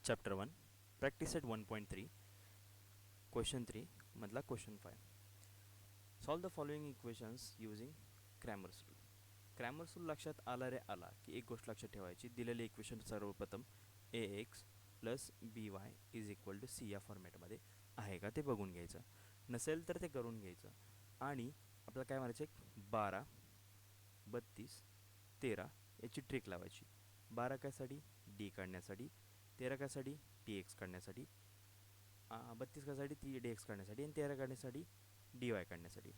Chapter 1 practice set 1.3 question 3 मतलब question 5 solve the following equations using Cramer's rule. Cramer's rule लक्षात आला रे आला की एक गोष्ट लक्षात ठेवायची. दिलेले इक्वेशन सर्वप्रथम A X plus B Y is equal to C या फॉर्मॅटमध्ये आहे का ते बघून घ्यायचं. नसेल तर ते करून घ्यायचं. आणि आपल्याला काय म्हणायचं, 12 32 13 याची ट्रिक लावायची. 12 कायसाठी डी काढण्यासाठी, 13 कायसाठी टी एक्स काढण्यासाठी, 32 कायसाठी टी डी एक्स काढण्यासाठी आणि 13 काढण्यासाठी डी वाय काढण्यासाठी.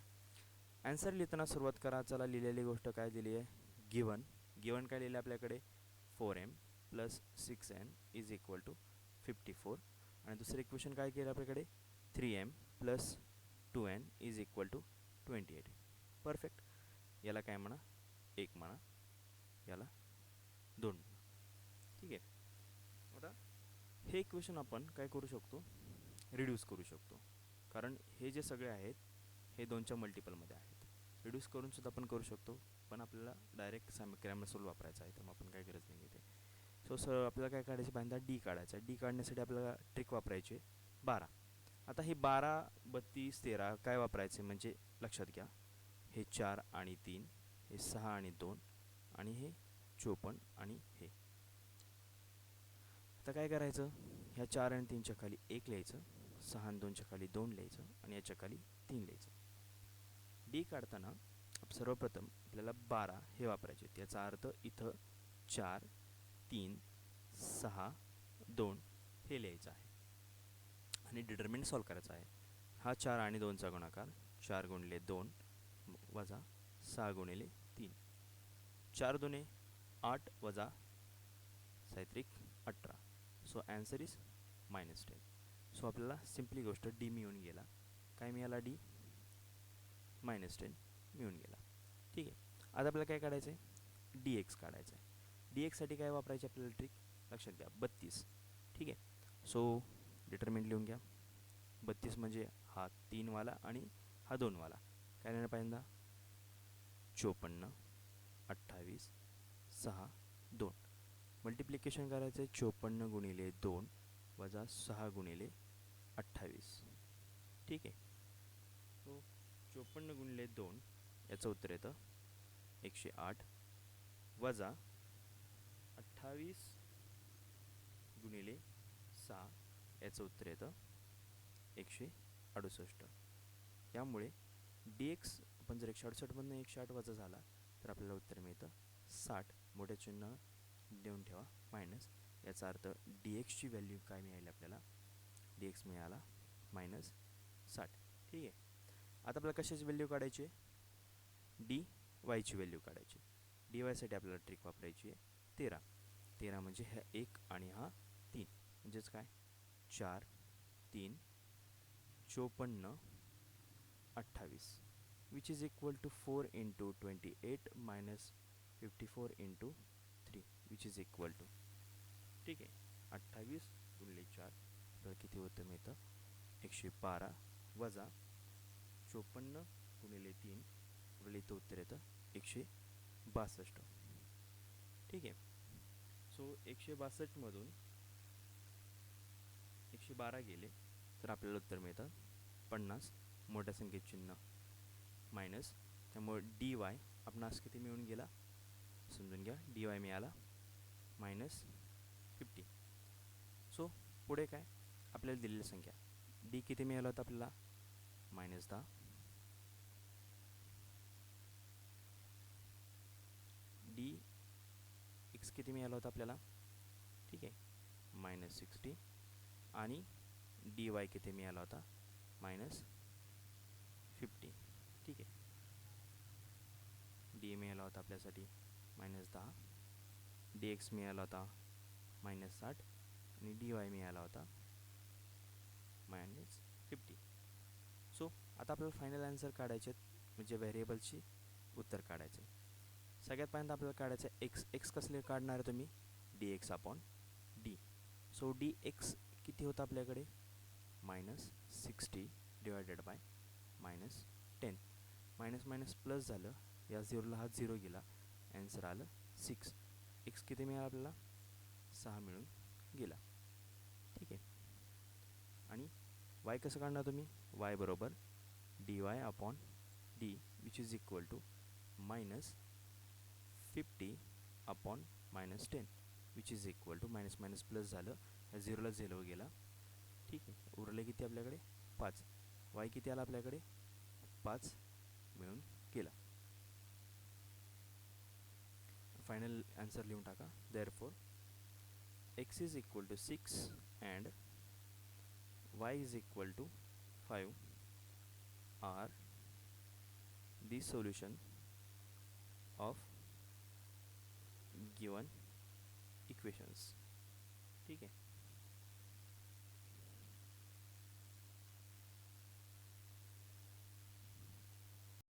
ॲन्सर लिहिताना सुरुवात करा. चला, लिहिलेली गोष्ट काय दिली आहे, गिवन. गिवन काय लिहिलं आपल्याकडे, 4m plus 6n is equal to 54. आणि दुसरं इक्वेशन काय केलं आपल्याकडे, 3m plus 2n is equal to 28. Perfect. याला काय म्हणा, 1 म्हणा, याला 2 म्हणा. ठीक आहे. आता हे इक्वेशन आपण काय करू शकतो, रिड्यूस करू शकतो. कारण हे जे सगळे आहेत हे 2च्या मल्टिपलमध्ये आहेत. रिड्यूस करूनसुद्धा आपण करू शकतो, पण आपल्याला डायरेक्ट क्रॅमर्स रूल वापरायचा आहे, तर मग आपण काय गरज नाही आहे ते. सो आपल्याला काय काढायचं, पहिल्यांदा डी काढायचा आहे. डी काढण्यासाठी आपल्याला ट्रिक वापरायची आहे 12. आता हे 12 32 13 काय वापरायचे म्हणजे लक्षात घ्या, हे 4 आणि 3, हे 6 आणि 2 आणि हे 54 आणि हे. आता काय करायचं, ह्या 4 आणि 3च्या खाली 1 लिहायचं, 6 आणि 2च्या खाली 2 लिहायचं आणि याच्या खाली 3 लिहायचं. डी काढताना सर्वप्रथम आपल्याला 12 हे वापरायचे. याचा अर्थ इथं 4 3 6 2 हे लिहायचं आहे आणि डिटर्मिनंट सॉल्व करायचा आहे. हा 4 आणि 2चा गुणाकार, 4 गुणिले 2 वजा 6 गुणिले 3, 4 दुने 8 वजा साहित्रिक 18. So answer is -10. सो आपल्याला सिम्पली गोष्ट डी मिळून गेला. काय मिळाला, डी -10 मिळून गेला. ठीक आहे. आता आपल्याला काय काढायचं आहे, डी एक्स काढायचं आहे. डी एक्ससाठी काय वापरायची आपल्याला ट्रिक, लक्षात घ्या, 32. ठीक आहे. सो डिटर्मिनंट लिहून घ्या. 32 म्हणजे हा 3 वाला आणि हा 2 वाला. काय लिहिणं पहिल्यांदा, 54 28 6 2. मल्टिप्लिकेशन करायचं आहे, 54 गुणिले 2 वजा 6 गुणिले 28. ठीक आहे. सो 54 गुणिले 2 याचं उत्तर येतं 108 वजा 28 गुणिले 6 याचं उत्तर येतं 168. यामुळे डी एक्स आपण जर 168मधून 108 वजा झाला तर आपल्याला उत्तर मिळतं 60. मोठे चिन्ह देऊन ठेवा मायनस. याचा अर्थ डी एक्सची व्हॅल्यू काय मिळाली आपल्याला, डी एक्स मिळाला -60. ठीक आहे. आता आपल्याला कशाची व्हॅल्यू काढायची आहे, डी वायची व्हॅल्यू काढायची. डी वायसाठी आपल्याला ट्रिक वापरायची आहे 13. 13 म्हणजे हा 1 आणि हा 3 म्हणजेच काय, 4 3 54 28 विच इज इक्वल टू 4 इंटू 28 minus 54 into 3 which is equal to. ठीक आहे. 28 गुणिले 4 तर किती होतं मिळतं 112 वजा 54 गुणिले 3 गुणिले इथं उत्तर येतं 162. ठीक आहे. सो 162मधून 112 गेले तर आपल्याला उत्तर मिळतं 50. मोठ्या संख्येत चिन्ह मायनस, त्यामुळे डी वाय आपणास किती मिळून गेला समजून घ्या, डी वाय मिळाला -50. सो पुढे काय आपल्याला दिलेली संख्या डी किती मिळाला होता आपल्याला -10. डी एक्स किती मिळाला होता आपल्याला, ठीक आहे, -60. आणि डी वाय किती मिळाला होता -50. ठीक आहे. डी मिळाला होता आपल्यासाठी -10, डी एक्स मिळाला होता -60 आणि डी वाय मिळाला होता -50. सो आता आपल्याला फायनल आन्सर काढायचे आहेत, म्हणजे व्हेरिएबलची उत्तर काढायचे. सगळ्यात पहिल्यांदा आपल्याला काढायचं आहे एक्स. एक्स कसले काढणार आहे तुम्ही, D x upon D. So D x किती होतं आपल्याकडे -60 divided by -10. Minus minus plus झालं, या 0ला हा 0 गेला, ॲन्सर आलं 6. एक्स किती मिळाला आपल्याला 6 मिळून गेला. ठीक आहे. आणि वाय कसं काढणार तुम्ही? वाय बरोबर dy upon D which is equal to -50 upon -10 which is equal to minus minus plus झालं, ह्या 0ला 0 गेला. ठीक आहे. उरले किती आपल्याकडे? 5. वाय किती आला आपल्याकडे? 5 मिळून गेला. फायनल आन्सर लिहून टाका. Therefore x is equal to 6 and y is equal to 5 are the solution of given equations. ठीक आहे.